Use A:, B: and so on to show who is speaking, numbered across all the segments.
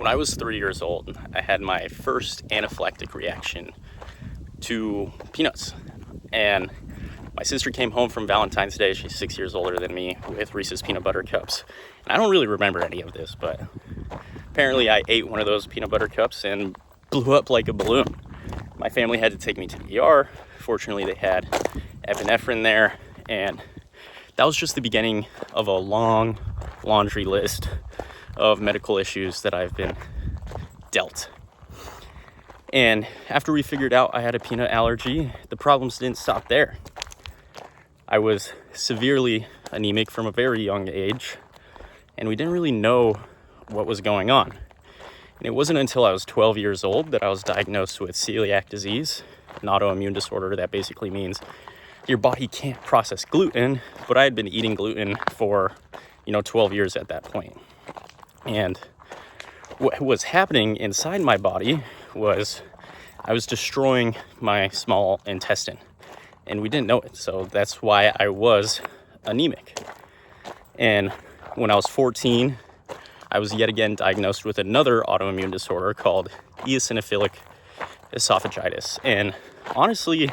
A: When I was 3 years old, I had my first anaphylactic reaction to peanuts. And my sister came home from Valentine's Day. She's 6 years older than me, with Reese's peanut butter cups. And I don't really remember any of this, but apparently I ate one of those peanut butter cups and blew up like a balloon. My family had to take me to the ER. Fortunately, they had epinephrine there, and that was just the beginning of a long laundry list of medical issues that I've been dealt. And after we figured out I had a peanut allergy, the problems didn't stop there. I was severely anemic from a very young age, and we didn't really know what was going on. And it wasn't until I was 12 years old that I was diagnosed with celiac disease, an autoimmune disorder that basically means your body can't process gluten, but I had been eating gluten for 12 years at that point. And what was happening inside my body was I was destroying my small intestine, and we didn't know it. So that's why I was anemic. And when I was 14, I was yet again diagnosed with another autoimmune disorder called eosinophilic esophagitis. And honestly,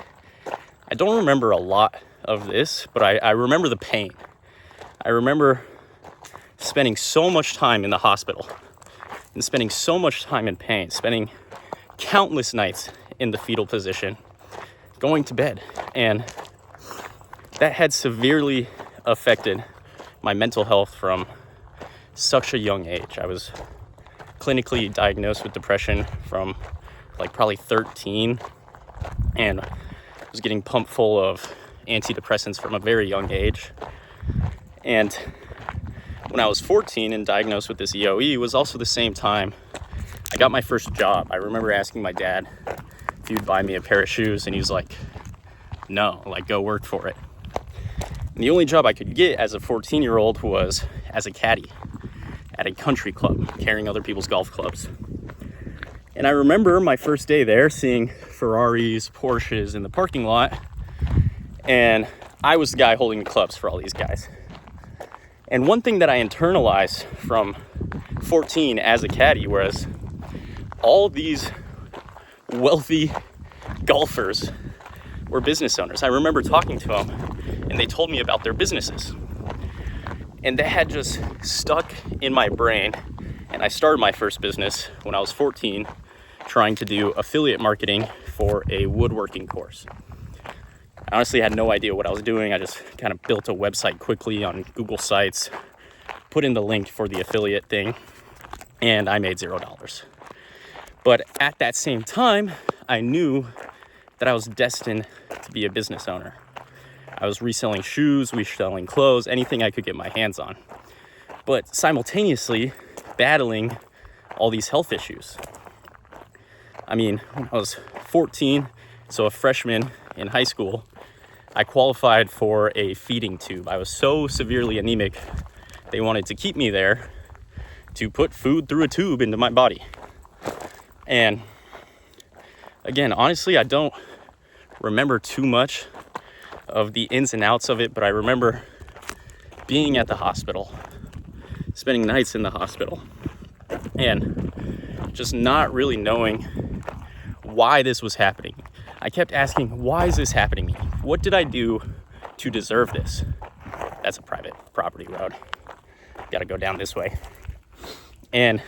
A: I don't remember a lot of this, but I remember the pain. I remember spending so much time in the hospital and spending so much time in pain, spending countless nights in the fetal position, going to bed. And that had severely affected my mental health from such a young age. I was clinically diagnosed with depression from probably 13, and was getting pumped full of antidepressants from a very young age. And when I was 14 and diagnosed with this EOE, was also the same time I got my first job. I remember asking my dad if he'd buy me a pair of shoes, and he was like, no, go work for it. And the only job I could get as a 14-year-old was as a caddy at a country club, carrying other people's golf clubs. And I remember my first day there seeing Ferraris, Porsches in the parking lot, and I was the guy holding the clubs for all these guys. And one thing that I internalized from 14 as a caddy was all these wealthy golfers were business owners. I remember talking to them, and they told me about their businesses. And that had just stuck in my brain. And I started my first business when I was 14, trying to do affiliate marketing for a woodworking course. I honestly had no idea what I was doing. I just kind of built a website quickly on Google Sites, put in the link for the affiliate thing, and I made $0. But at that same time, I knew that I was destined to be a business owner. I was reselling shoes, reselling clothes, anything I could get my hands on, but simultaneously battling all these health issues. I mean, when I was 14, so a freshman in high school, I qualified for a feeding tube. I was so severely anemic, they wanted to keep me there to put food through a tube into my body. And again, honestly, I don't remember too much of the ins and outs of it, but I remember being at the hospital, spending nights in the hospital, and just not really knowing why this was happening. I kept asking, why is this happening to me? What did I do to deserve this? That's a private property road. Got to go down this way. And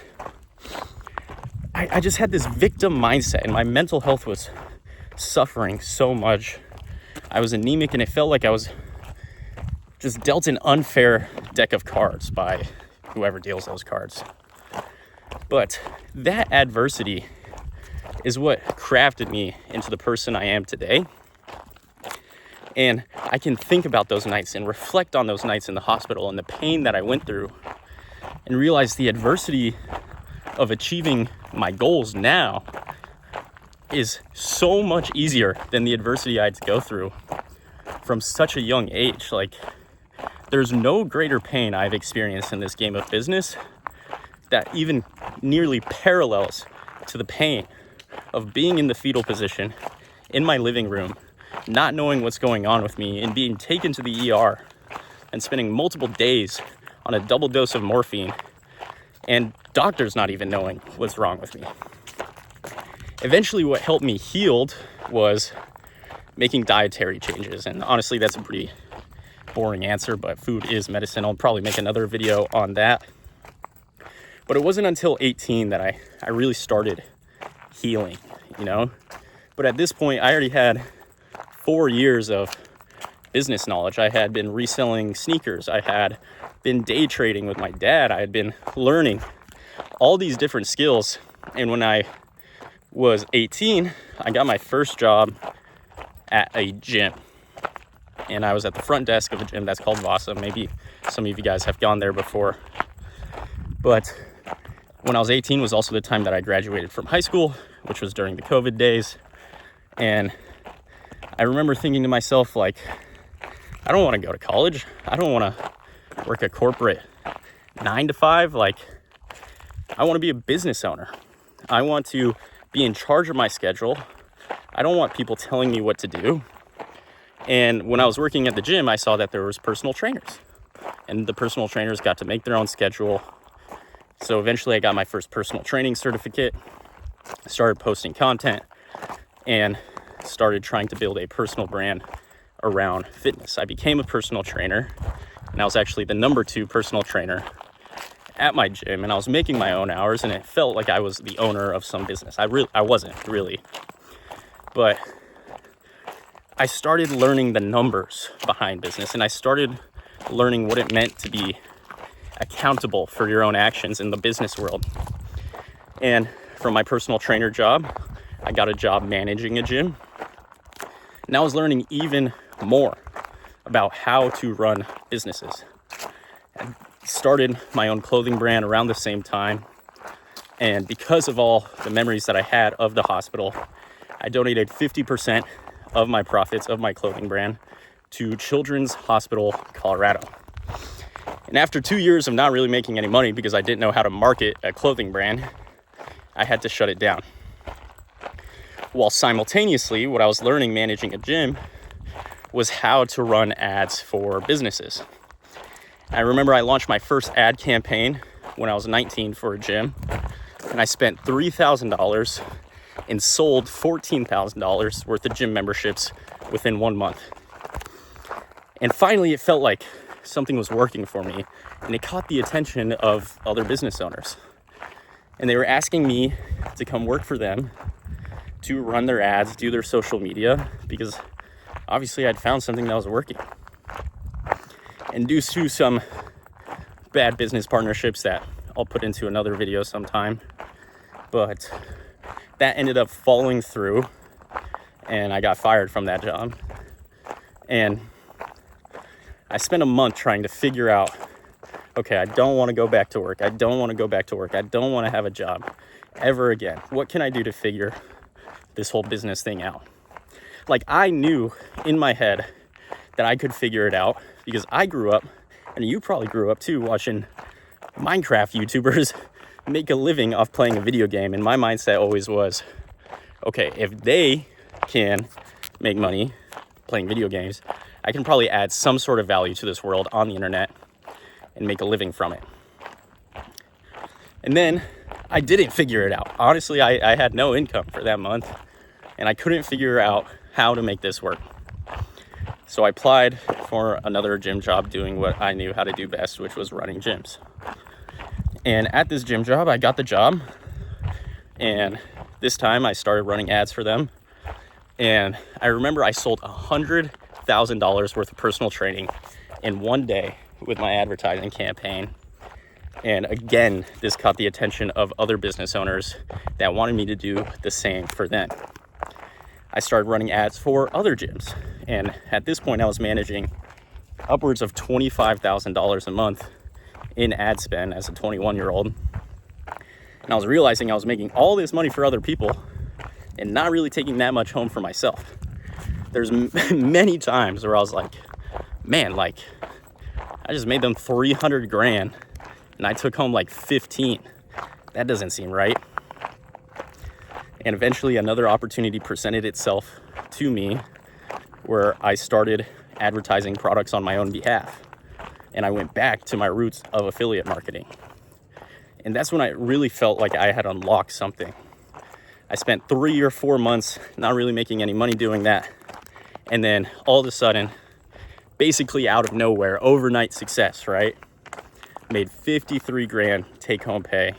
A: I just had this victim mindset, and my mental health was suffering so much. I was anemic, and it felt like I was just dealt an unfair deck of cards by whoever deals those cards. But that adversity is what crafted me into the person I am today. And I can think about those nights and reflect on those nights in the hospital and the pain that I went through, and realize the adversity of achieving my goals now is so much easier than the adversity I had to go through from such a young age. There's no greater pain I've experienced in this game of business that even nearly parallels to the pain of being in the fetal position in my living room, not knowing what's going on with me, and being taken to the ER and spending multiple days on a double dose of morphine and doctors not even knowing what's wrong with me. Eventually, what helped me healed was making dietary changes. And honestly, that's a pretty boring answer, but food is medicine. I'll probably make another video on that. But it wasn't until 18 that I really started healing, you know? But at this point, I already had 4 years of business knowledge. I had been reselling sneakers. I had been day trading with my dad. I had been learning all these different skills. And when I was 18, I got my first job at a gym. And I was at the front desk of a gym that's called Vasa. Maybe some of you guys have gone there before. But when I was 18 was also the time that I graduated from high school, which was during the COVID days. And I remember thinking to myself, like, I don't want to go to college. I don't want to work a corporate 9 to 5. Like, I want to be a business owner. I want to be in charge of my schedule. I don't want people telling me what to do. And when I was working at the gym, I saw that there was personal trainers, and the personal trainers got to make their own schedule. So eventually I got my first personal training certificate, started posting content, and started trying to build a personal brand around fitness. I became a personal trainer, and I was actually the number 2 personal trainer at my gym, and I was making my own hours, and it felt like I was the owner of some business. I wasn't really, but I started learning the numbers behind business, and I started learning what it meant to be accountable for your own actions in the business world. And from my personal trainer job, I got a job managing a gym. And I was learning even more about how to run businesses. I started my own clothing brand around the same time. And because of all the memories that I had of the hospital, I donated 50% of my profits of my clothing brand to Children's Hospital Colorado. And after 2 years of not really making any money because I didn't know how to market a clothing brand, I had to shut it down. While simultaneously, what I was learning managing a gym was how to run ads for businesses. I remember I launched my first ad campaign when I was 19 for a gym, and I spent $3,000 and sold $14,000 worth of gym memberships within 1 month. And finally, it felt like something was working for me, and it caught the attention of other business owners. And they were asking me to come work for them, to run their ads, do their social media, because obviously I'd found something that was working. And due to some bad business partnerships that I'll put into another video sometime, but that ended up falling through, and I got fired from that job. And I spent a month trying to figure out, okay, I don't want to go back to work. I don't want to go back to work. I don't want to have a job ever again. What can I do to figure this whole business thing out? Like, I knew in my head that I could figure it out because I grew up, and you probably grew up too, watching Minecraft YouTubers make a living off playing a video game. And my mindset always was, okay, if they can make money playing video games, I can probably add some sort of value to this world on the internet and make a living from it. And then I didn't figure it out. Honestly, I had no income for that month, and I couldn't figure out how to make this work. So I applied for another gym job doing what I knew how to do best, which was running gyms. And at this gym job, I got the job, and this time I started running ads for them. And I remember I sold $100,000 worth of personal training in 1 day with my advertising campaign. And again, this caught the attention of other business owners that wanted me to do the same for them. I started running ads for other gyms. And at this point, I was managing upwards of $25,000 a month in ad spend as a 21-year-old. And I was realizing I was making all this money for other people and not really taking that much home for myself. There's many times where I was like, man, like, I just made them 300 grand and I took home like 15. That doesn't seem right. And eventually another opportunity presented itself to me where I started advertising products on my own behalf. And I went back to my roots of affiliate marketing. And that's when I really felt like I had unlocked something. I spent 3 or 4 months not really making any money doing that. And then all of a sudden, basically out of nowhere, overnight success, right? Made 53 grand take home pay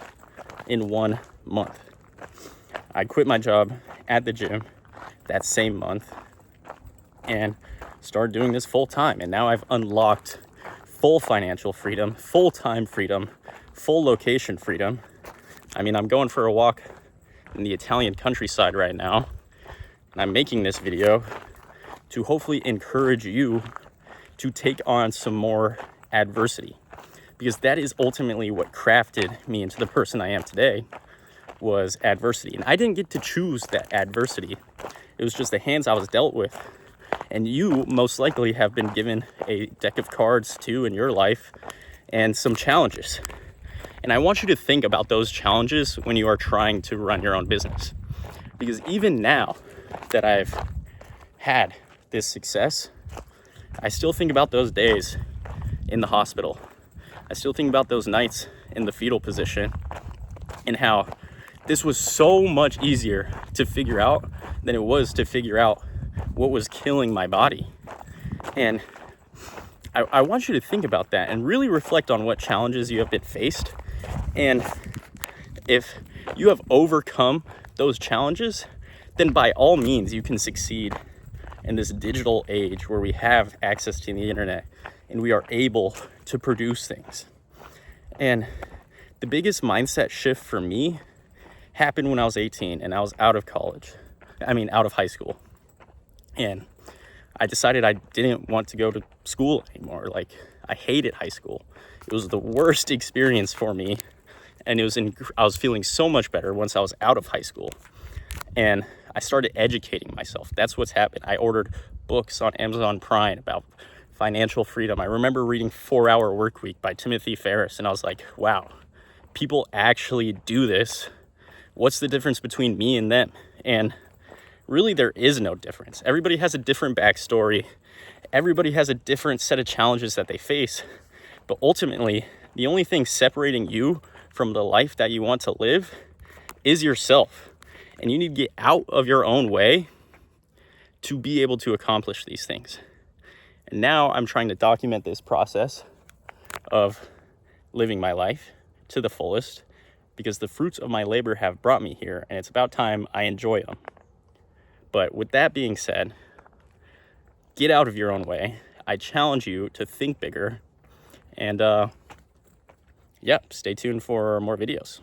A: in 1 month. I quit my job at the gym that same month and started doing this full time. And now I've unlocked full financial freedom, full-time freedom, full location freedom. I mean, I'm going for a walk in the Italian countryside right now, and I'm making this video to hopefully encourage you to take on some more adversity, because that is ultimately what crafted me into the person I am today, was adversity. And I didn't get to choose that adversity. It was just the hands I was dealt with. And you most likely have been given a deck of cards too in your life and some challenges. And I want you to think about those challenges when you are trying to run your own business. Because even now that I've had this success, I still think about those days in the hospital. I still think about those nights in the fetal position and how this was so much easier to figure out than it was to figure out what was killing my body. And I want you to think about that and really reflect on what challenges you have been faced. And if you have overcome those challenges, then by all means you can succeed in this digital age where we have access to the internet and we are able to produce things. And the biggest mindset shift for me happened when I was 18 and I was out of high school. And I decided I didn't want to go to school anymore. Like, I hated high school. It was the worst experience for me. And I was feeling so much better once I was out of high school. And I started educating myself. That's what's happened. I ordered books on Amazon Prime about financial freedom. I remember reading 4-Hour Workweek by Timothy Ferriss. And I was like, wow, people actually do this. What's the difference between me and them? And really, there is no difference. Everybody has a different backstory. Everybody has a different set of challenges that they face. But ultimately, the only thing separating you from the life that you want to live is yourself. And you need to get out of your own way to be able to accomplish these things. And now I'm trying to document this process of living my life to the fullest, because the fruits of my labor have brought me here, and it's about time I enjoy them. But with that being said, get out of your own way. I challenge you to think bigger. And stay tuned for more videos.